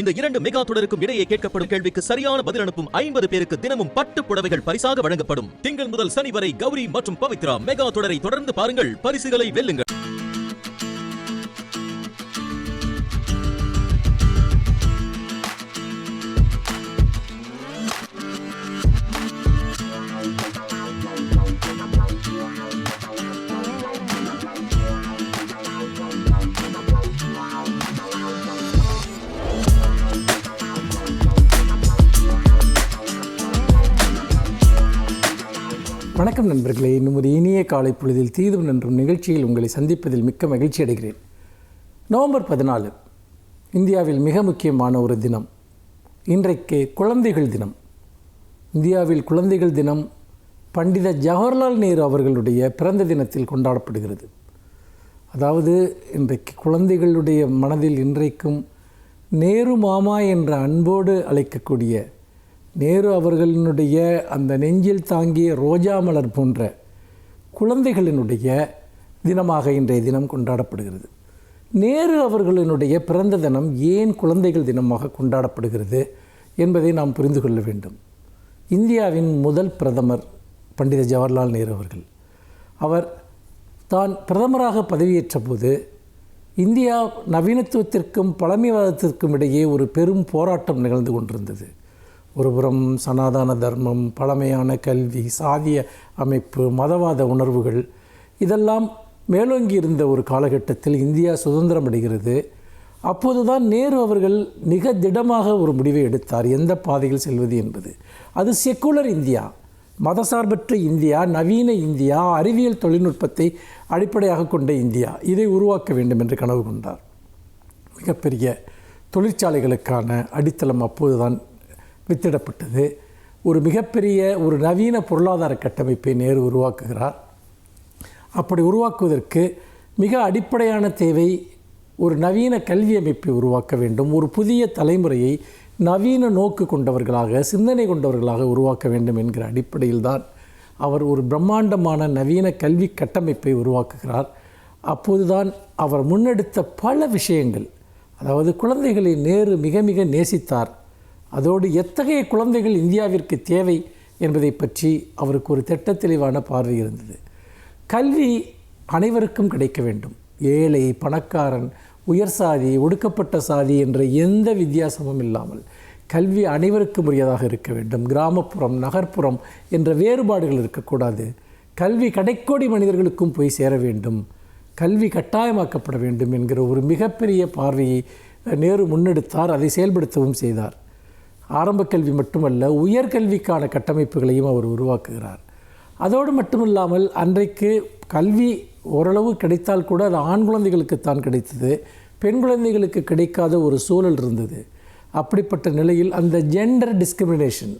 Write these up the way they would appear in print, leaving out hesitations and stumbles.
இந்த 2 மெகா தொடருக்கும் இடையே கேட்கப்படும் கேள்விக்கு சரியான பதில் அனுப்பும் 50 பேருக்கு தினமும் பட்டு புடவைகள் பரிசாக வழங்கப்படும். திங்கள் முதல் சனி வரை கௌரி மற்றும் பவித்ரா மெகா தொடரை தொடர்ந்து பாருங்கள், பரிசுகளை வெல்லுங்கள். வணக்கம் நண்பர்களே, இன்னும் ஒரு இனிய காலை பொழுதில் தீதும் நன்றும் நிகழ்ச்சியில் உங்களை சந்திப்பதில் மிக்க மகிழ்ச்சி அடைகிறேன். நவம்பர் 14 இந்தியாவில் மிக முக்கியமான ஒரு தினம். இன்றைக்கு குழந்தைகள் தினம். இந்தியாவில் குழந்தைகள் தினம் பண்டித ஜவஹர்லால் நேரு அவர்களுடைய பிறந்த தினத்தில் கொண்டாடப்படுகிறது. அதாவது இன்றைக்கு குழந்தைகளுடைய மனதில் இன்றைக்கும் நேரு மாமா என்ற அன்போடு அழைக்கக்கூடிய நேரு அவர்களினுடைய அந்த நெஞ்சில் தாங்கிய ரோஜா மலர் போன்ற குழந்தைகளினுடைய தினமாக இன்றைய தினம் கொண்டாடப்படுகிறது. நேரு அவர்களினுடைய பிறந்த தினம் ஏன் குழந்தைகள் தினமாக கொண்டாடப்படுகிறது என்பதை நாம் புரிந்து கொள்ள வேண்டும். இந்தியாவின் முதல் பிரதமர் பண்டித ஜவஹர்லால் நேரு அவர்கள். அவர் தான் பிரதமராக பதவியேற்ற போது இந்தியா நவீனத்துவத்திற்கும் பழமைவாதத்திற்கும் இடையே ஒரு பெரும் போராட்டம் நிகழ்ந்து கொண்டிருந்தது. ஒருபுறம் சனாதன தர்மம், பழமையான கல்வி, சாதிய அமைப்பு, மதவாத உணர்வுகள் இதெல்லாம் மேலோங்கி இருந்த ஒரு காலகட்டத்தில் இந்தியா சுதந்திரம் அடைகிறது. அப்போதுதான் நேரு அவர்கள் மிக திடமாக ஒரு முடிவை எடுத்தார், எந்த பாதையில் செல்வது என்பது. அது செக்குலர் இந்தியா, மதசார்பற்ற இந்தியா, நவீன இந்தியா, அறிவியல் தொழில்நுட்பத்தை அடிப்படையாக கொண்ட இந்தியா, இதை உருவாக்க வேண்டும் என்று கனவு கொண்டார். மிகப்பெரிய தொழிற்சாலைகளுக்கான அடித்தளம் அப்போதுதான் வித்திடப்பட்டது. ஒரு மிகப்பெரிய ஒரு நவீன பொருளாதார கட்டமைப்பை நேரு உருவாக்குகிறார். அப்படி உருவாக்குவதற்கு மிக அடிப்படையான தேவை ஒரு நவீன கல்வி அமைப்பை உருவாக்க வேண்டும். ஒரு புதிய தலைமுறையை நவீன நோக்கு கொண்டவர்களாக, சிந்தனை கொண்டவர்களாக உருவாக்க வேண்டும் என்கிற அடிப்படையில் தான் அவர் ஒரு பிரம்மாண்டமான நவீன கல்வி கட்டமைப்பை உருவாக்குகிறார். அப்போதுதான் அவர் முன்னெடுத்த பல விஷயங்கள், அதாவது குழந்தைகளை நேரு மிக மிக நேசித்தார். அதோடு எத்தகைய குழந்தைகள் இந்தியாவிற்கு தேவை என்பதை பற்றி அவருக்கு ஒரு திட்ட தெளிவான பார்வை இருந்தது. கல்வி அனைவருக்கும் கிடைக்க வேண்டும். ஏழை, பணக்காரன், உயர் சாதி, ஒடுக்கப்பட்ட சாதி என்ற எந்த வித்தியாசமும் இல்லாமல் கல்வி அனைவருக்கும் உரியதாக இருக்க வேண்டும். கிராமப்புறம், நகர்ப்புறம் என்ற வேறுபாடுகள் இருக்கக்கூடாது. கல்வி கடைக்கோடி மனிதர்களுக்கும் போய் சேர வேண்டும். கல்வி கட்டாயமாக்கப்பட வேண்டும் என்கிற ஒரு மிகப்பெரிய பார்வையை நேரு முன்னெடுத்தார். அதை செயல்படுத்தவும் செய்தார். ஆரம்ப கல்வி மட்டுமல்ல, உயர்கல்விக்கான கட்டமைப்புகளையும் அவர் உருவாக்குகிறார். அதோடு மட்டுமில்லாமல் அன்றைக்கு கல்வி ஓரளவு கிடைத்தால் கூட அது ஆண் குழந்தைகளுக்குத்தான் கிடைத்தது, பெண் குழந்தைகளுக்கு கிடைக்காத ஒரு சூழல் இருந்தது. அப்படிப்பட்ட நிலையில் அந்த ஜெண்டர் டிஸ்கிரிமினேஷன்,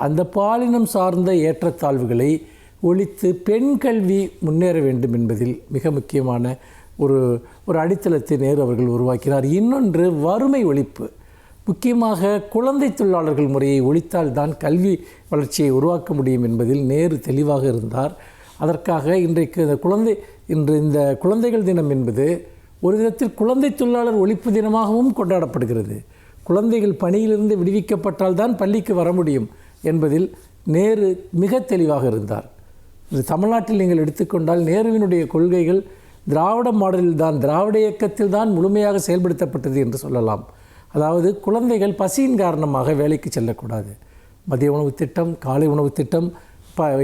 அந்த பாலினம் சார்ந்த ஏற்றத்தாழ்வுகளை ஒழித்து பெண் கல்வி முன்னேற வேண்டும் என்பதில் மிக முக்கியமான ஒரு அடித்தளத்தை நேரு அவர்கள் உருவாக்கினார். இன்னொன்று வறுமை ஒழிப்பு. முக்கியமாக குழந்தை தொழிலாளர்கள் முறையை ஒழித்தால்தான் கல்வி வளர்ச்சியை உருவாக்க முடியும் என்பதில் நேரு தெளிவாக இருந்தார். அதற்காக இன்றைக்கு இந்த குழந்தைகள் தினம் என்பது ஒரு விதத்தில் குழந்தை தொழிலாளர் ஒழிப்பு தினமாகவும் கொண்டாடப்படுகிறது. குழந்தைகள் பணியிலிருந்து விடுவிக்கப்பட்டால் தான் பள்ளிக்கு வர முடியும் என்பதில் நேரு மிக தெளிவாக இருந்தார். தமிழ்நாட்டில் நீங்கள் எடுத்துக்கொண்டால் நேருவினுடைய கொள்கைகள் திராவிட மாடலில்தான், திராவிட இயக்கத்தில் தான் முழுமையாக செயல்படுத்தப்பட்டது என்று சொல்லலாம். அதாவது குழந்தைகள் பசியின் காரணமாக வேலைக்கு செல்லக்கூடாது. மதிய உணவு திட்டம், காலை உணவு திட்டம்,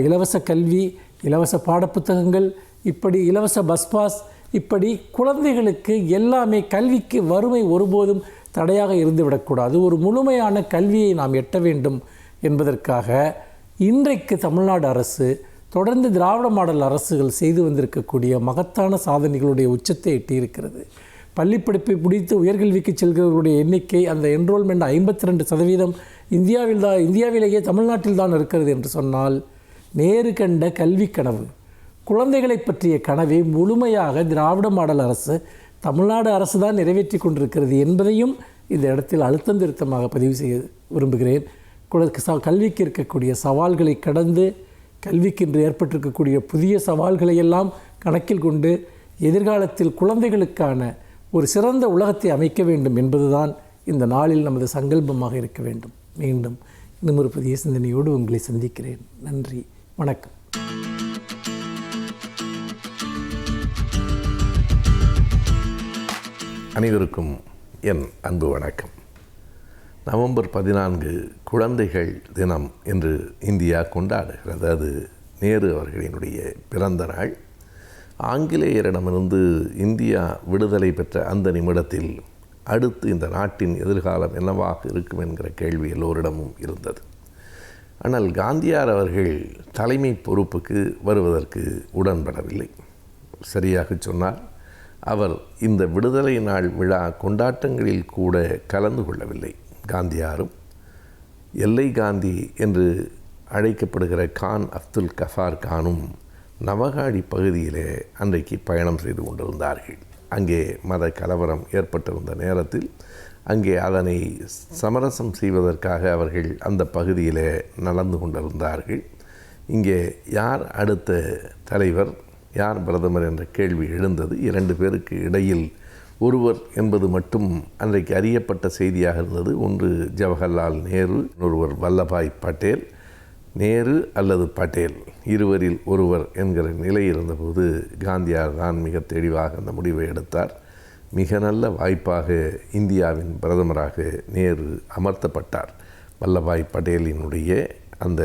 இலவச கல்வி, இலவச பாடப்புத்தகங்கள், இப்படி இலவச பஸ் பாஸ், இப்படி குழந்தைகளுக்கு எல்லாமே, கல்விக்கு வறுமை ஒருபோதும் தடையாக இருந்துவிடக்கூடாது. ஒரு முழுமையான கல்வியை நாம் எட்ட வேண்டும் என்பதற்காக இன்றைக்கு தமிழ்நாடு அரசு தொடர்ந்து திராவிட மாடல் அரசுகள் செய்து வந்திருக்கக்கூடிய மகத்தான சாதனைகளுடைய உச்சத்தை எட்டியிருக்கிறது. பள்ளிப்படிப்பை முடித்து உயர்கல்விக்கு செல்கிறவர்களுடைய எண்ணிக்கை, அந்த என்ரோல்மெண்ட் 52% இந்தியாவிலேயே தமிழ்நாட்டில் தான் இருக்கிறது என்று சொன்னால், நேரு கண்ட கல்வி கனவு, குழந்தைகளை பற்றிய கனவை முழுமையாக திராவிட மாடல் அரசு, தமிழ்நாடு அரசு தான் நிறைவேற்றி கொண்டிருக்கிறது என்பதையும் இந்த இடத்தில் அழுத்தம் திருத்தமாக பதிவு செய்ய விரும்புகிறேன். கல்விக்கு இருக்கக்கூடிய சவால்களை கடந்து, கல்விக்கு இன்று ஏற்பட்டிருக்கக்கூடிய புதிய சவால்களை எல்லாம் கணக்கில் கொண்டு எதிர்காலத்தில் குழந்தைகளுக்கான ஒரு சிறந்த உலகத்தை அமைக்க வேண்டும் என்பதுதான் இந்த நாளில் நமது சங்கல்பமாக இருக்க வேண்டும். மீண்டும் இன்னும் ஒரு புதிய சிந்தனையோடு உங்களை சந்திக்கிறேன். நன்றி, வணக்கம். அனைவருக்கும் என் அன்பு வணக்கம். நவம்பர் 14 குழந்தைகள் தினம் என்று இந்தியா கொண்டாடுகிறது. அது நேரு அவர்களினுடைய பிறந்த நாள். ஆங்கிலேயரிடமிருந்து இந்தியா விடுதலை பெற்ற அந்த நிமிடத்தில் அடுத்து இந்த நாட்டின் எதிர்காலம் என்னவாக இருக்கும் என்கிற கேள்வி எல்லோரிடமும் இருந்தது. ஆனால் காந்தியார் அவர்கள் தலைமை பொறுப்புக்கு வருவதற்கு உடன்படவில்லை. சரியாக சொன்னார், அவர் இந்த விடுதலை நாள் விழா கொண்டாட்டங்களில் கூட கலந்து கொள்ளவில்லை. காந்தியாரும் எல்லை காந்தி என்று அழைக்கப்படுகிற கான் அப்துல் கஃபார் கானும் நவகாடி பகுதியிலே அன்றைக்கு பயணம் செய்து கொண்டிருந்தார்கள். அங்கே மத கலவரம் ஏற்பட்டிருந்த நேரத்தில் அங்கே அதனை சமரசம் செய்வதற்காக அவர்கள் அந்த பகுதியிலே நடந்து கொண்டிருந்தார்கள். இங்கே யார் அடுத்த தலைவர், யார் பிரதமர் என்ற கேள்வி எழுந்தது. 2 பேருக்கு இடையில் ஒருவர் என்பது மட்டும் அன்றைக்கு அறியப்பட்ட செய்தியாக இருந்தது. ஒன்று ஜவஹர்லால் நேரு, இன்னொருவர் வல்லபாய் பட்டேல். நேரு அல்லது பட்டேல், இருவரில் ஒருவர் என்கிற நிலை இருந்தபோது காந்தியார் தான் மிக தெளிவாக அந்த முடிவை எடுத்தார். மிக நல்ல வாய்ப்பாக இந்தியாவின் பிரதமராக நேரு அமர்த்தப்பட்டார். வல்லபாய் பட்டேலினுடைய அந்த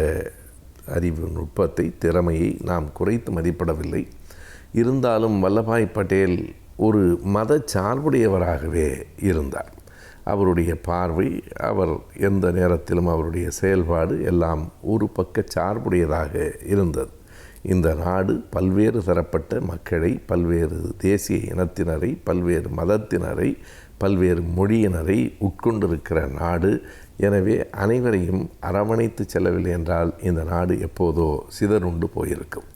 அறிவு நுட்பத்தை, திறமையை நாம் குறைத்து மதிப்பிடவில்லை. இருந்தாலும் வல்லபாய் பட்டேல் ஒரு மத சார்புடையவராகவே இருந்தார். அவருடைய பார்வை, அவர் எந்த நேரத்திலும் அவருடைய செயல்பாடு எல்லாம் ஒரு பக்க சார்புடையதாக இருந்தது. இந்த நாடு பல்வேறு தரப்பட்ட மக்களை, பல்வேறு தேசிய இனத்தினரை, பல்வேறு மதத்தினரை, பல்வேறு மொழியினரை உட்கொண்டிருக்கிற நாடு. எனவே அனைவரையும் அரவணைத்து செல்லவில்லை என்றால் இந்த நாடு எப்போதோ சிதறுண்டு போயிருக்கும்.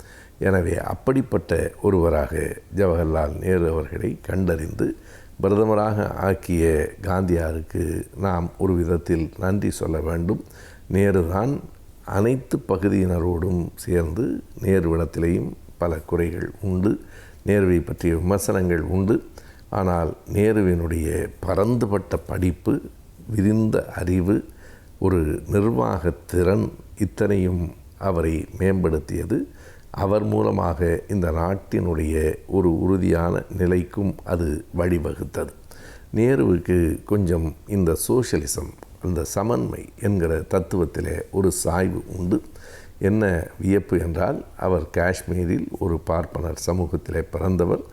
எனவே அப்படிப்பட்ட ஒருவராக ஜவஹர்லால் நேரு அவர்களை கண்டறிந்து பிரதமராக ஆக்கிய காந்தியாருக்கு நாம் ஒரு விதத்தில் நன்றி சொல்ல வேண்டும். நேரு தான் அனைத்து பகுதியினரோடும் சேர்ந்து, நேருவிடத்திலேயும் பல குறைகள் உண்டு, நேருவை பற்றிய விமர்சனங்கள் உண்டு. ஆனால் நேருவினுடைய பரந்துபட்ட படிப்பு, விரிந்த அறிவு, ஒரு நிர்வாகத்திறன், இத்தனையும் அவரை மேம்படுத்தியது. அவர் மூலமாக இந்த நாட்டினுடைய ஒரு உறுதியான நிலைக்கும் அது வழிவகுத்தது. நேருவுக்கு கொஞ்சம் இந்த சோஷலிசம், அந்த சமன்மை என்கிற தத்துவத்திலே ஒரு சாய்வு உண்டு. என்ன வியப்பு என்றால், அவர் காஷ்மீரில் ஒரு பார்ப்பனர் சமூகத்திலே பிறந்தவர்.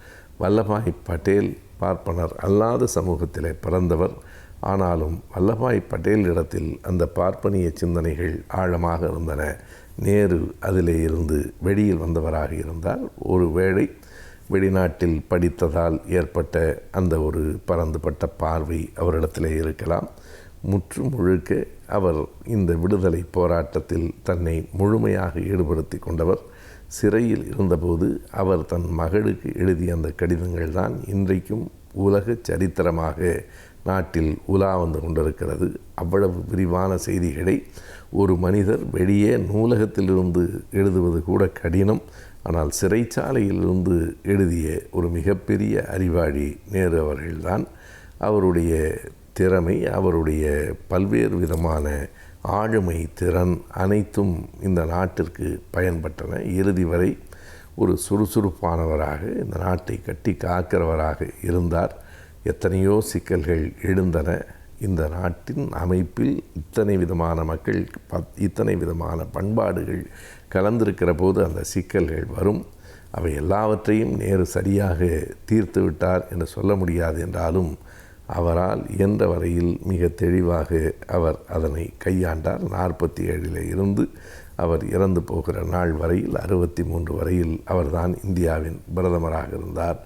வல்லபாய் பட்டேல் பார்ப்பனர் அல்லாத சமூகத்திலே பிறந்தவர். ஆனாலும் வல்லபாய் பட்டேல் இடத்தில் அந்த பார்ப்பனிய சிந்தனைகள் ஆழமாக இருந்தன. நேரு அதிலே இருந்து வெளியில் வந்தவராக இருந்தால், ஒருவேளை வெளிநாட்டில் படித்ததால் ஏற்பட்ட அந்த ஒரு பரந்துபட்ட பார்வை அவரிடத்திலே இருக்கலாம். முற்று முழுக்க அவர் இந்த விடுதலை போராட்டத்தில் தன்னை முழுமையாக ஈடுபடுத்தி கொண்டவர். சிறையில் இருந்தபோது அவர் தன் மகளுக்கு எழுதிய அந்த கடிதங்கள் தான் இன்றைக்கும் உலக சரித்திரமாக நாட்டில் உலா வந்து கொண்டிருக்கிறது. அவ்வளவு விரிவான செய்திகளை ஒரு மனிதர் வெளியே நூலகத்திலிருந்து எழுதுவது கூட கடினம். ஆனால் சிறைச்சாலையிலிருந்து எழுதிய ஒரு மிகப்பெரிய அறிவாளி நேரு அவர்கள்தான். அவருடைய திறமை, அவருடைய பல்வேறு விதமான ஆளுமை திறன் அனைத்தும் இந்த நாட்டிற்கு பயன்பட்டன. இறுதி வரை ஒரு சுறுசுறுப்பானவராக இந்த நாட்டை கட்டி காக்கிறவராக இருந்தார். எத்தனையோ சிக்கல்கள் எழுந்தன. இந்த நாட்டின் அமைப்பில் இத்தனை விதமான மக்கள், இத்தனை விதமான பண்பாடுகள் கலந்திருக்கிற போது அந்த சிக்கல்கள் வரும். அவை எல்லாவற்றையும் நேரு சரியாக தீர்த்து விட்டார் என்று சொல்ல முடியாது என்றாலும் அவரால் இயன்ற வரையில் மிக தெளிவாக அவர் அதனை கையாண்டார். 47 இருந்து அவர் இறந்து போகிற நாள் வரையில், 63 வரையில் அவர்தான் இந்தியாவின் பிரதமராக இருந்தார்.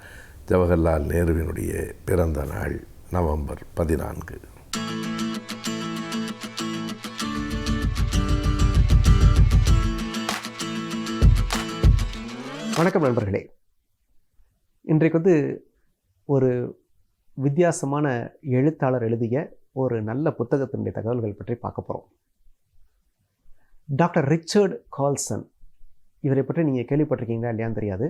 ஜவஹர்லால் நேருவினுடைய பிறந்த நாள் நவம்பர் 14. வணக்கம் நண்பர்களே. இன்றைக்கு ஒரு வித்தியாசமான எழுத்தாளர் எழுதிய ஒரு நல்ல புத்தகத்தினுடைய தகவல்கள் பற்றி பார்க்க போகிறோம். டாக்டர் ரிச்சர்ட் கால்சன், இவரை பற்றி நீங்கள் கேள்விப்பட்டிருக்கீங்களா இல்லையான்னு தெரியாது.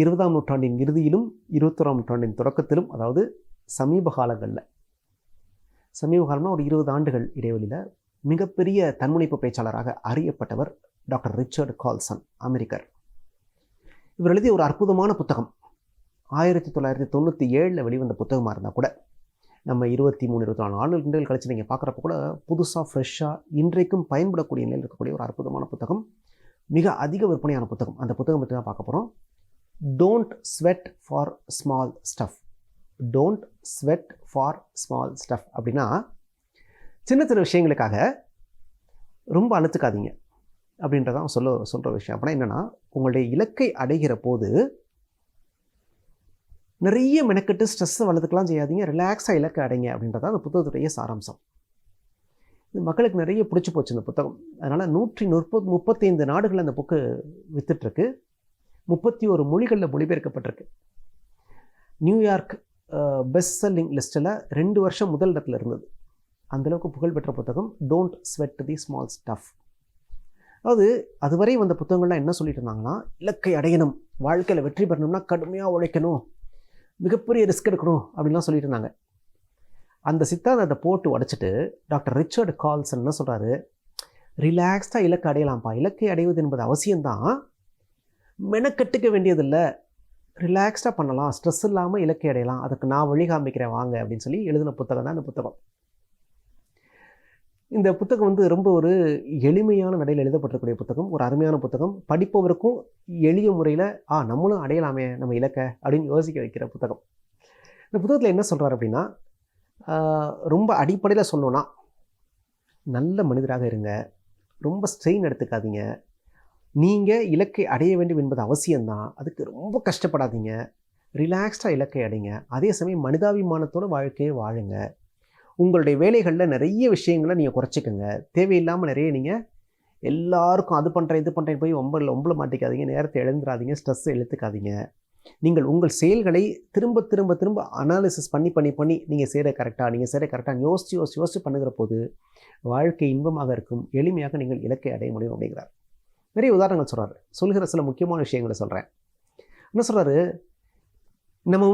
20ஆம் நூற்றாண்டின் இறுதியிலும் 21ஆம் நூற்றாண்டின் தொடக்கத்திலும், அதாவது சமீப காலங்களில் சமீப காலமாக ஒரு 20 ஆண்டுகள் இடைவெளியில் மிகப்பெரிய தன்முனைப்பு பேச்சாளராக அறியப்பட்டவர் டாக்டர் ரிச்சர்ட் கால்சன், அமெரிக்கர். இவர் எழுதிய ஒரு அற்புதமான புத்தகம் 1997 வெளிவந்த புத்தகமாக இருந்தால் கூட நம்ம 23-24 ஆண்டுகள் கழிச்சு நீங்கள் பார்க்குறப்ப கூட புதுசாக ஃப்ரெஷ்ஷாக இன்றைக்கும் பயன்படக்கூடிய நிலையில் இருக்கக்கூடிய ஒரு அற்புதமான புத்தகம், மிக அதிக விற்பனையான புத்தகம். அந்த புத்தகம் பற்றி தான் பார்க்க போகிறோம். Don't sweat for small stuff. Don't sweat for small stuff அப்படின்னா சின்ன சின்ன விஷயங்களுக்காக ரொம்ப அழுத்துக்காதீங்க அப்படின்றதான் சொல்கிற விஷயம். அப்படின்னா என்னென்னா, உங்களுடைய இலக்கை அடைகிற போது நிறைய மெனக்கெட்டு ஸ்ட்ரெஸ்ஸை வளர்த்துக்கலாம் செய்யாதீங்க, ரிலாக்ஸாக இலக்கை அடைங்க அப்படின்றதான் அந்த புத்தகத்துடைய சாராம்சம். இது மக்களுக்கு நிறைய பிடிச்சி போச்சு இந்த புத்தகம். அதனால் 135 நாடுகளில் அந்த புக்கு வித்துட்ருக்கு. 31 மொழிகளில் மொழிபெயர்க்கப்பட்டிருக்கு. நியூயார்க் பெஸ்ட் செல்லிங் லிஸ்ட்டில் 2 வருஷம் முதல் இடத்துல இருந்தது. அந்தளவுக்கு புகழ்பெற்ற புத்தகம் don't sweat the small stuff. அதாவது அதுவரை வந்த புத்தகங்கள்லாம் என்ன சொல்லிட்டு இருந்தாங்கன்னா, இலக்கை அடையணும், வாழ்க்கையில் வெற்றி பெறணும்னா கடுமையாக உழைக்கணும், மிகப்பெரிய ரிஸ்க் எடுக்கணும் அப்படின்லாம் சொல்லிட்டு இருந்தாங்க. அந்த சித்தாந்தத்தை போட்டு உடைச்சிட்டு டாக்டர் ரிச்சர்ட் கால்சன் என்ன சொல்கிறாரு, ரிலாக்ஸ்டாக இலக்கை அடையலாம்ப்பா, இலக்கை அடைவது என்பது அவசியம்தான், மெனக்கட்டுக்க வேண்டியதில்லை, ரிலாக்ஸ்டாக பண்ணலாம், ஸ்ட்ரெஸ் இல்லாமல் இலக்கை அடையலாம், அதுக்கு நான் வழி காமிக்கிறேன் வாங்க அப்படின்னு சொல்லி எழுதின புத்தகம் தான் இந்த புத்தகம். இந்த புத்தகம் ரொம்ப ஒரு எளிமையான நடையில் எழுதப்பட்டிருக்கூடிய புத்தகம், ஒரு அருமையான புத்தகம், படிப்பவருக்கும் எளிய முறையில் நம்மளும் அடையலாமே நம்ம இலக்கை அப்படின்னு யோசிக்க வைக்கிற புத்தகம். இந்த புத்தகத்தில் என்ன சொல்கிறார் அப்படின்னா, ரொம்ப அடிப்படையில் சொல்லணும்னா, நல்ல மனிதராக இருங்க, ரொம்ப ஸ்ட்ரெயின் எடுத்துக்காதீங்க, நீங்கள் இலக்கை அடைய வேண்டும் என்பது அவசியம்தான், அதுக்கு ரொம்ப கஷ்டப்படாதீங்க, ரிலாக்ஸ்டாக இலக்கை அடைங்க, அதே சமயம் மனிதாபிமானத்தோட வாழ்க்கையை வாழுங்க, உங்களுடைய வேலைகளில் நிறைய விஷயங்களை நீங்கள் குறைச்சிக்கோங்க, தேவையில்லாமல் நிறைய நீங்கள் எல்லாருக்கும் அது பண்ணுறேன் இது பண்ணுறேன் போய் ஒம்பள மாட்டிக்காதீங்க, நேரத்தை இழந்துடாதீங்க, ஸ்ட்ரெஸ்ஸை இழுத்துக்காதீங்க, நீங்கள் உங்கள் செயல்களை திரும்ப திரும்ப திரும்ப அனாலிசிஸ் பண்ணி நீங்கள் செய்கிற கரெக்டாக யோசிச்சு பண்ணுகிற போது வாழ்க்கை இன்பமாக இருக்கும், எளிமையாக நீங்கள் இலக்கை அடைய முடியும் அப்படிங்கிறார். நிறைய உதாரணங்கள் சொல்கிற சில முக்கியமான விஷயங்களை சொல்கிறேன். என்ன சொல்கிறாரு, நம்ம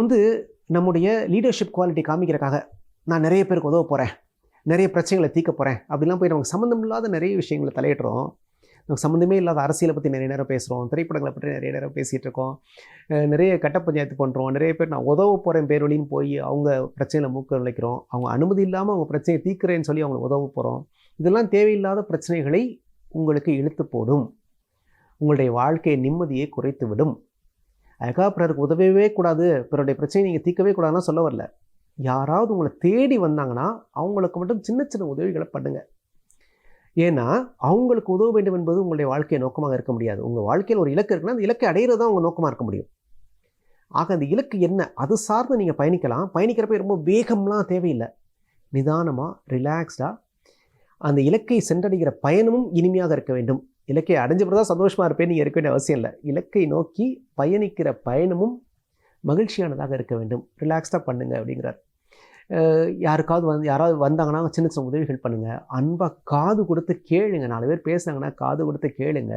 நம்முடைய லீடர்ஷிப் குவாலிட்டி காமிக்கிறக்காக நான் நிறைய பேருக்கு உதவ போகிறேன், நிறைய பிரச்சனைகளை தீர்க்க போகிறேன் அப்படிலாம் போய் நமக்கு சம்மந்தம் இல்லாத நிறைய விஷயங்களை தலையிடுறோம். நமக்கு சம்மந்தமே இல்லாத அரசியலை பற்றி நிறைய நேரம் பேசுகிறோம், திரைப்படங்களை பற்றி நிறைய நேரம் பேசிகிட்டு இருக்கோம், நிறைய கட்ட பஞ்சாயத்து பண்ணுறோம், நிறைய பேர் நான் உதவ போகிறேன் பேர் வழின்னு போய் அவங்க பிரச்சனையில் மூக்க நுழைக்கிறோம், அவங்க அனுமதி இல்லாமல் அவங்க பிரச்சனையை தீர்க்கிறேன்னு சொல்லி அவங்களை உதவ போகிறோம். இதெல்லாம் தேவையில்லாத பிரச்சனைகளை உங்களுக்கு இழுத்து போடும், உங்களுடைய வாழ்க்கையை நிம்மதியை குறைத்து விடும். அதுக்காக பிறருக்கு உதவவே கூடாது, பிறருடைய பிரச்சனையை நீங்கள் தீர்க்கவே கூடாதுன்னா சொல்ல வரல. யாராவது உங்களை தேடி வந்தாங்கன்னா அவங்களுக்கு மட்டும் சின்ன சின்ன உதவிகளை பண்ணுங்க. ஏன்னா அவங்களுக்கு உதவ வேண்டும் என்பது உங்களுடைய வாழ்க்கையை நோக்கமாக இருக்க முடியாது. உங்கள் வாழ்க்கையில் ஒரு இலக்கு இருக்குன்னா அந்த இலக்கை அடையிறது தான் உங்கள் நோக்கமாக இருக்க முடியும். ஆக அந்த இலக்கு என்ன, அது சார்ந்து நீங்கள் பயணிக்கலாம். பயணிக்கிறப்ப ரொம்ப வேகம்லாம் தேவையில்லை, நிதானமாக ரிலாக்ஸ்டாக அந்த இலக்கை சென்றடைகிற பயணமும் இனிமையாக இருக்க வேண்டும். இலக்கை அடைஞ்ச பிறகு தான் சந்தோஷமாக இருப்பேன் நீங்கள் இருக்க வேண்டிய அவசியம் இல்லை. இலக்கை நோக்கி பயணிக்கிற பயணமும் மகிழ்ச்சியானதாக இருக்க வேண்டும், ரிலாக்ஸ்டாக பண்ணுங்க அப்படிங்கிறார். யாராவது வந்தாங்கன்னா சின்ன சின்ன உதவிகள் பண்ணுங்கள், அன்பாக காது கொடுத்து கேளுங்க, 4 பேர் பேசுனாங்கன்னா காது கொடுத்து கேளுங்க,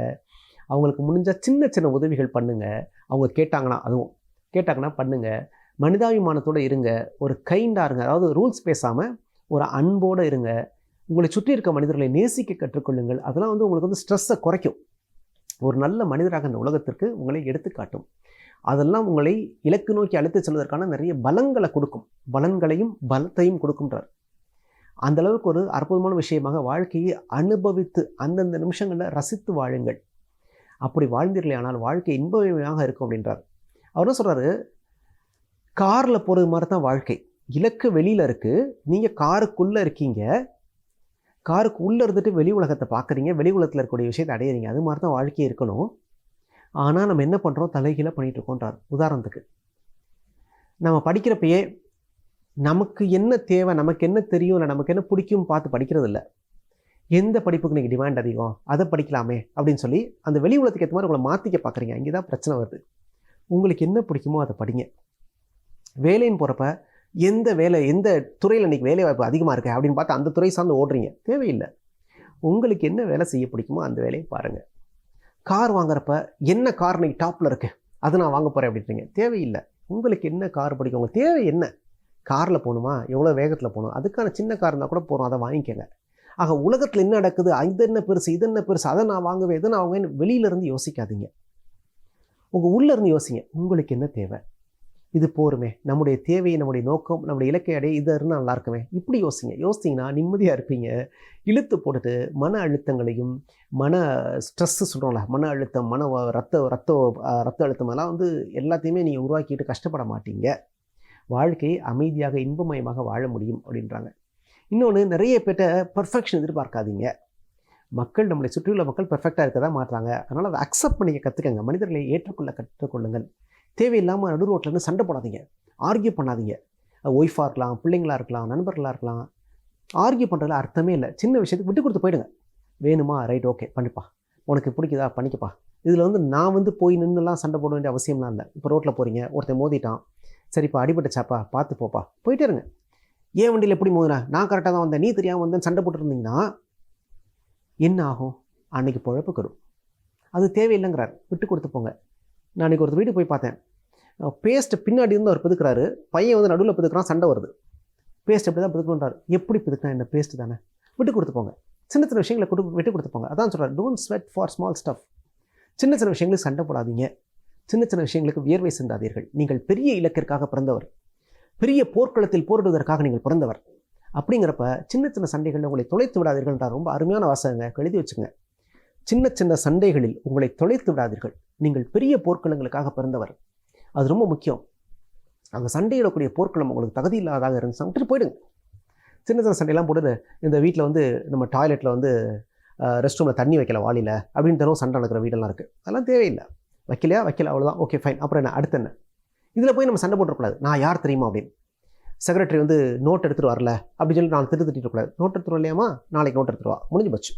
அவங்களுக்கு முடிஞ்சால் சின்ன சின்ன உதவிகள் பண்ணுங்கள், அவங்க கேட்டாங்கன்னா பண்ணுங்கள், மனிதாபிமானத்தோடு இருங்க, ஒரு கைண்டாக இருங்க, அதாவது ரூல்ஸ் பேசாமல் ஒரு அன்போடு இருங்க, உங்களை சுற்றி இருக்க மனிதர்களை நேசிக்க கற்றுக்கொள்ளுங்கள். அதெல்லாம் உங்களுக்கு ஸ்ட்ரெஸ்ஸை குறைக்கும், ஒரு நல்ல மனிதராக இந்த உலகத்திற்கு உங்களை எடுத்துக்காட்டும். அதெல்லாம் உங்களை இலக்கு நோக்கி அழைத்து செல்வதற்கான நிறைய பலங்களை கொடுக்கும், பலன்களையும் பலத்தையும் கொடுக்கின்றார். அந்த அளவுக்கு ஒரு அற்புதமான விஷயமாக வாழ்க்கையை அனுபவித்து அந்தந்த நிமிஷங்களில் ரசித்து வாழுங்கள். அப்படி வாழ்ந்தீர்களே ஆனால் வாழ்க்கை இன்பமயமாக இருக்கும் அப்படின்றார். அவர் என்ன சொல்கிறாரு, காரில் போகிறது மாதிரி தான் வாழ்க்கை. இலக்கு வெளியில் இருக்குது, நீங்கள் காருக்குள்ளே இருக்கீங்க, காருக்கு உள்ளே இருந்துட்டு வெளி உலகத்தை பார்க்குறீங்க, வெளி உலகத்தில் இருக்கக்கூடிய விஷயத்தை அடையிறீங்க. அது மாதிரி தான் வாழ்க்கையே இருக்கணும். ஆனால் நம்ம என்ன பண்ணுறோம், தலைகீழாக பண்ணிகிட்டு இருக்கோன்றார். உதாரணத்துக்கு நம்ம படிக்கிறப்பயே நமக்கு என்ன தேவை, நமக்கு என்ன தெரியும், இல்லை நமக்கு என்ன பிடிக்கும் பார்த்து படிக்கிறது இல்லை. எந்த படிப்புக்கு நீங்கள் டிமாண்ட் அதிகம் அதை படிக்கலாமே அப்படின்னு சொல்லி அந்த வெளி உலகத்துக்கு ஏற்ற மாதிரி உங்களை மாற்றிக்க பார்க்குறீங்க. இங்கே தான் பிரச்சனை வருது. உங்களுக்கு என்ன பிடிக்குமோ அதை படிங்க. வேலைன்னு போகிறப்ப எந்த துறையில் இன்றைக்கி வேலை வாய்ப்பு அதிகமாக இருக்குது அப்படின்னு பார்த்து அந்த துறை சார்ந்து ஓடுறீங்க, தேவையில்லை. உங்களுக்கு என்ன வேலை செய்ய பிடிக்குமோ அந்த வேலையை பாருங்கள். கார் வாங்குறப்ப என்ன கார் இன்றைக்கி டாப்பில் இருக்குது அதை நான் வாங்க போகிறேன் அப்படின்றீங்க, தேவையில்லை. உங்களுக்கு என்ன கார் பிடிக்கும், உங்கள் தேவை என்ன, காரில் போகணுமா, எவ்வளோ வேகத்தில் போகணும், அதுக்கான சின்ன கார் இருந்தால் கூட போகிறோம், அதை வாங்கிக்கோங்க. ஆக உலகத்தில் என்ன நடக்குது, இது என்ன பெருசு, இது என்ன பெருசு, அதை நான் வாங்குவேன், இதை நான் வாங்குவேன், வெளியிலேருந்து யோசிக்காதீங்க. உங்கள் உள்ளேருந்து யோசிங்க, உங்களுக்கு என்ன தேவை, இது போருமே, நம்முடைய தேவை, நம்முடைய நோக்கம், நம்முடைய இலக்கை அடைய இது இருந்தால் நல்லா இருக்குமே, இப்படி யோசிங்க. யோசிச்சிங்கன்னா நிம்மதியாக இருப்பீங்க. இழுத்து போட்டுட்டு மன அழுத்தங்களையும் மன ஸ்ட்ரெஸ்ஸு சொல்கிறோம்ல, மன அழுத்தம், ரத்த அழுத்தம் எல்லாம் எல்லாத்தையுமே நீங்கள் உருவாக்கிட்டு கஷ்டப்பட மாட்டீங்க. வாழ்க்கையை அமைதியாக இன்பமயமாக வாழ முடியும் அப்படின்றாங்க. இன்னொன்று, நிறைய பேர்ட்ட பர்ஃபெக்ஷன் எதிர்பார்க்காதீங்க. மக்கள், நம்மளை சுற்றியுள்ள மக்கள் பெர்ஃபெக்டாக இருக்க தான் மாட்டாங்க. அதனால் அதை அக்செப்ட் பண்ணிக்க கற்றுக்கங்க. மனிதர்களை ஏற்றுக்கொள்ள கற்றுக்கொள்ளுங்கள். தேவையில்லாமல் நடு ரோட்டில் சண்டை போடாதீங்க, ஆர்கியூ பண்ணாதீங்க. ஒய்ஃபாக இருக்கலாம், பிள்ளைங்களாக இருக்கலாம், நண்பர்களாக இருக்கலாம். ஆர்கியூ பண்ணுறதுல அர்த்தமே இல்லை. சின்ன விஷயத்துக்கு விட்டு கொடுத்து போயிடுங்க. வேணுமா, ரைட், ஓகே, பண்ணிப்பா, உனக்கு பிடிக்குதா, பண்ணிக்கப்பா. இதில் நான் போய் நின்றுலாம் சண்டை போட வேண்டிய அவசியம்லாம் இல்லை. இப்போ ரோட்டில் போகிறீங்க, ஒருத்தன் மோதிட்டான், சரிப்பா, அடிபட்டுச்சாப்பா, பார்த்து போப்பா, போயிட்டே இருங்க. ஏன் வண்டியில் எப்படி மோதினா, நான் கரெக்டாக தான் வந்தேன், நீ தெரியாமல் வந்தேன்னு சண்டை போட்டுருந்தீங்கன்னா என்ன ஆகும்? அன்னைக்கு பொழப்பு கெடும். அது தேவையில்லைங்கிறார். விட்டு கொடுத்து போங்க. நான் அன்றைக்கி ஒருத்தர் வீட்டுக்கு போய் பார்த்தேன். பேஸ்ட்டு பின்னாடி இருந்து அவர் பிதுக்கிறாரு, பையன் நடுவில் பிதுக்கிறான், சண்டை வருது. பேஸ்ட் எப்படி தான் பிதுக்கணுன்றார். எப்படி பிதுக்கினா என்ன, பேஸ்ட்டு தானே, விட்டு கொடுத்து போங்க. சின்ன சின்ன விஷயங்களை விட்டு கொடுத்து போங்க. அதான் சொல்கிறார், don't sweat for small stuff. சின்ன சின்ன விஷயங்களுக்கு சண்டை போடாதீங்க, சின்ன சின்ன விஷயங்களுக்கு வியர்வை சிந்தாதீர்கள். நீங்கள் பெரிய இலக்கிற்காக பிறந்தவர், பெரிய போர்க்களத்தில் போரிடுவதற்காக நீங்கள் பிறந்தவர். அப்படிங்கிறப்ப சின்ன சின்ன சண்டைகளில் உங்களை தொலைத்து விடாதீர்கள்ன்றார். ரொம்ப அருமையான வாசகங்க, எழுதி வச்சுங்க. சின்ன சின்ன சண்டைகளில் உங்களை தொலைத்து விடாதீர்கள். நீங்கள் பெரிய போர்க்களங்களுக்காக பிறந்தவர். அது ரொம்ப முக்கியம். அங்கே சண்டையிடக்கூடிய போர்க்களம் உங்களுக்கு தகுதி இல்லாதாக இருந்துச்சு, விட்டுட்டு போயிடுங்க. சின்ன சின்ன சண்டையெல்லாம் போட்டு, இந்த வீட்டில் நம்ம டாய்லெட்டில் ரெஸ்ட் ரூமில் தண்ணி வைக்கல வாளியில் அப்படின்னு தரும் சண்டை நடக்கிற வீடெல்லாம் இருக்குது. அதெல்லாம் தேவையில்லை. வைக்கலையா, வைக்கல, அவ்வளோதான், ஓகே ஃபைன். அப்புறம் என்ன, அடுத்து என்ன? இதில் போய் நம்ம சண்டை போட்டுறக்கூடாது. நான் யார் தெரியுமா அப்படின்னு. செக்ரட்டரி நோட் எடுத்துகிட்டு வரல அப்படின்னு சொல்லி நான் திட்டக்கூடாது. நோட் எடுத்துகிட்டு வரலையாமா, நாளைக்கு நோட் எடுத்துகிட்டு வா, முடிஞ்சு போச்சு.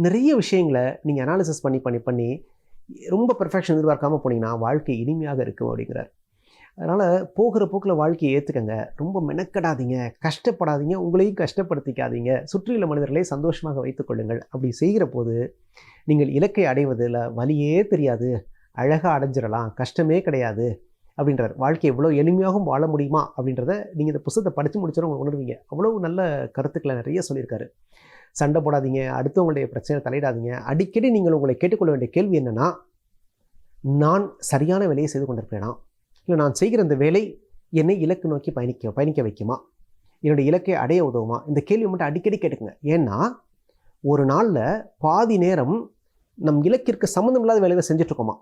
நிறைய விஷயங்களை நீங்கள் அனாலிசிஸ் பண்ணி ரொம்ப பெர்ஃபெக்ஷன் எதிர்பார்க்காமல் போனீங்கன்னா வாழ்க்கை இனிமையாக இருக்கும் அப்படிங்கிறார். அதனால் போகிற போக்கில் வாழ்க்கையை ஏற்றுக்கங்க. ரொம்ப மெனக்கடாதீங்க, கஷ்டப்படாதீங்க, உங்களையும் கஷ்டப்படுத்திக்காதீங்க. சுற்றியுள்ள மனிதர்களை சந்தோஷமாக வைத்துக்கொள்ளுங்கள். அப்படி செய்கிற போது நீங்கள் இலக்கை அடைவதில் வலியே தெரியாது, அழகாக அடைஞ்சிடலாம், கஷ்டமே கிடையாது அப்படின்றார். வாழ்க்கையை எவ்வளோ எளிமையாகவும் வாழ முடியுமா அப்படின்றத நீங்கள் இந்த புத்தகத்தை படித்து முடிச்சோம் உங்களுக்கு உணர்வீங்க. அவ்வளோ நல்ல கருத்துக்களை நிறைய சொல்லியிருக்காரு. சண்டை போடாதீங்க, அடுத்தவங்களுடைய பிரச்சனை தலையிடாதீங்க. அடிக்கடி நீங்கள் உங்களை கேட்டுக்கொள்ள வேண்டிய கேள்வி என்னென்னா, நான் சரியான வேலையை செய்து கொண்டிருக்கிறேனா, இல்லை நான் செய்கிற இந்த வேலை என்னை இலக்கு நோக்கி பயணிக்க வைக்குமா, என்னுடைய இலக்கை அடைய உதவுமா? இந்த கேள்வி மட்டும் அடிக்கடி கேட்டுக்குங்க. ஏன்னா ஒரு நாளில் பாதி நேரம் நம் இலக்கிற்கு சம்மந்தம் இல்லாத வேலையை செஞ்சுட்ருக்கோமா.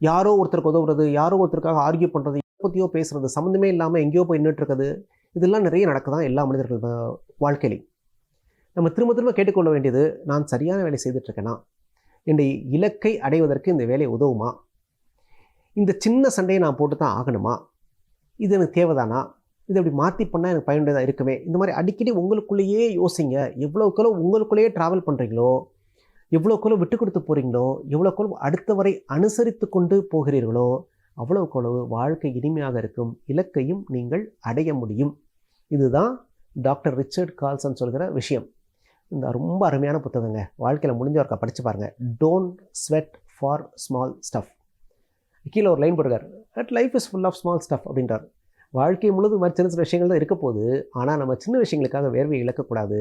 யாரோ ஒருத்தருக்கு உதவுறது, யாரோ ஒருத்தருக்காக ஆர்கியூ பண்ணுறது, எப்போத்தையோ பேசுகிறது, சம்மந்தமே இல்லாமல் எங்கேயோ போய் நின்றுட்டுருக்குது. இதெல்லாம் நிறைய நடக்குதான் எல்லா மனிதர்கள் வாழ்க்கையிலையும். நம்ம திரும்ப திரும்ப கேட்டுக்கொள்ள வேண்டியது, நான் சரியான வேலை செய்துட்ருக்கேனா, என்னுடைய இலக்கை அடைவதற்கு இந்த வேலை உதவுமா, இந்த சின்ன சண்டையை நான் போட்டு தான் ஆகணுமா, இது எனக்கு தேவைதானா, இதை அப்படி மாற்றி பண்ணால் எனக்கு பயனுள்ளதாக இருக்குமே. இந்த மாதிரி அடிக்கடி உங்களுக்குள்ளேயே யோசிங்க. எவ்வளோக்குள்ள உங்களுக்குள்ளேயே ட்ராவல் பண்ணுறீங்களோ, எவ்வளோக்குள்ள விட்டு கொடுத்து போகிறீங்களோ, எவ்வளோக்குள்ள அடுத்த வரை அனுசரித்து கொண்டு போகிறீர்களோ, அவ்வளோக்குள்ளவு வாழ்க்கை இனிமையாக இருக்கும், இலக்கையும் நீங்கள் அடைய முடியும். இதுதான் டாக்டர் ரிச்சர்ட் கால்சன் சொல்கிற விஷயம். இந்த ரொம்ப அருமையான புத்தகங்க. வாழ்க்கையில் முடிஞ்சவர்க்கா படித்து பாருங்கள். Don't sweat for small stuff. கீழே ஒரு லைன் போடுறார், that life is full of small stuff அப்படின்றார். வாழ்க்கை முழுவதும் மாதிரி சின்ன சின்ன விஷயங்கள் தான் இருக்க போகுது. ஆனால் நம்ம சின்ன விஷயங்களுக்காக வேர்வையை இழக்கக்கூடாது.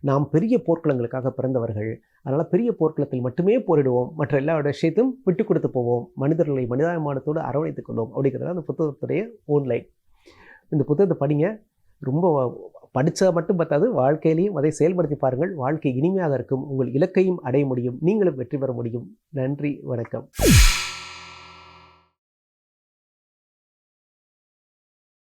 நாம் பெரிய போர்க்களங்களுக்காக பிறந்தவர்கள். அதனால் பெரிய போர்க்களத்தில் மட்டுமே போரிடுவோம், மற்ற எல்லா விஷயத்தையும் விட்டு கொடுத்து போவோம், மனிதர்களை மனிதாபிமானத்தோடு அரவணைத்துக் கொள்வோம் அப்படிங்கிறது அந்த புத்தகத்துடைய ஓன்லைன். இந்த புத்தகத்தை படிங்க. ரொம்ப படித்தா மட்டும் பார்த்தாது, வாழ்க்கையிலையும் அதை செயல்படுத்தி பாருங்கள். வாழ்க்கை இனிமையாக இருக்கும், உங்கள் இலக்கையும் அடைய முடியும், நீங்களும் வெற்றி பெற முடியும். நன்றி, வணக்கம்.